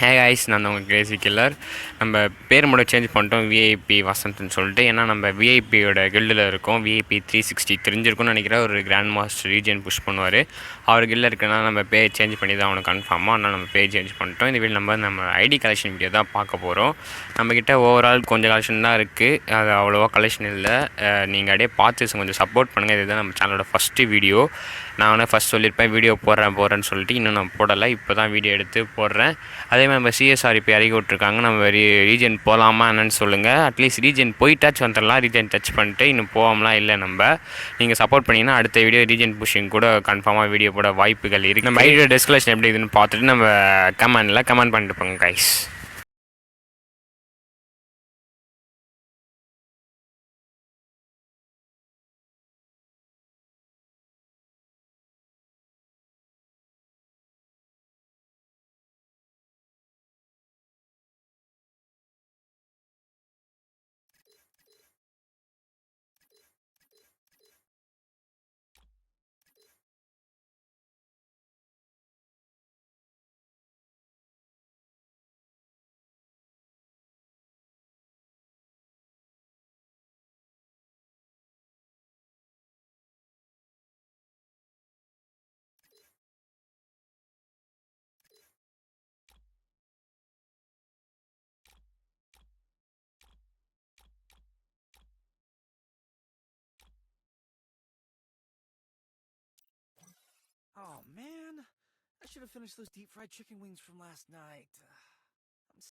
Hey guys, நான் உங்கள் Crazy killer. நம்ம பேர் மட்டும் சேஞ்ச் பண்ணிட்டோம், விஐபி வசந்த்னு சொல்லிட்டு. ஏன்னா நம்ம விஐபியோட கில்டில் இருக்கோம். விஐபி 360 தெரிஞ்சிருக்கும்னு நினைக்கிறேன். ஒரு கிராண்ட் மாஸ்டர் ரீஜன் புஷ் பண்ணுவார். அவர் கில்டில் இருக்கனால நம்ம பேர் சேஞ்ச் பண்ணி தான் அவனுக்கு கன்ஃபார்மாக. ஆனால் நம்ம பேர் சேஞ்ச் பண்ணிட்டோம். இந்த வீடியோ நம்ம ஐடி கலெக்ஷன் வீடியோ தான் பார்க்க போகிறோம். நம்மக்கிட்ட ஓவரால் கொஞ்சம் கலெக்ஷன் தான் இருக்குது, அது அவ்வளோவா கலெக்ஷன் இல்லை. நீங்கள் அப்படியே பார்த்து கொஞ்சம் சப்போர்ட் பண்ணுங்கள். இதுதான் நம்ம சேனலோட ஃபஸ்ட்டு வீடியோ. நான் வந்து ஃபஸ்ட் சொல்லியிருப்பேன் வீடியோ போடுறேன்னு சொல்லிட்டு. இன்னும் நான் போடலை, இப்போ தான் வீடியோ எடுத்து போடுறேன். அதே மாதிரி நம்ம சிஎஸ்ஆர் இப்போ இறக்கி விட்ருக்காங்க. நம்ம ரீஜன் போகலாமா என்னன்னு சொல்லுங்கள். அட்லீஸ்ட் ரீஜன் போயிட்டாச்சு வந்துடலாம். ரீஜன் டச் பண்ணிட்டு இன்னும் போகாமலாம் இல்லை. நீங்கள் சப்போர்ட் பண்ணிங்கன்னா அடுத்த வீடியோ ரீஜன் புஷிங் கூட கன்ஃபார்மாக வீடியோ போட வாய்ப்புகள் இருக்குது. நம்ம ஐடியோ டெஸ்கிலேஷன் எப்படி இதுன்னு பார்த்துட்டு நம்ம கமெண்ட் பண்ணிட்டு போங்க guys. Oh man, I should have finished those deep fried chicken wings from last night.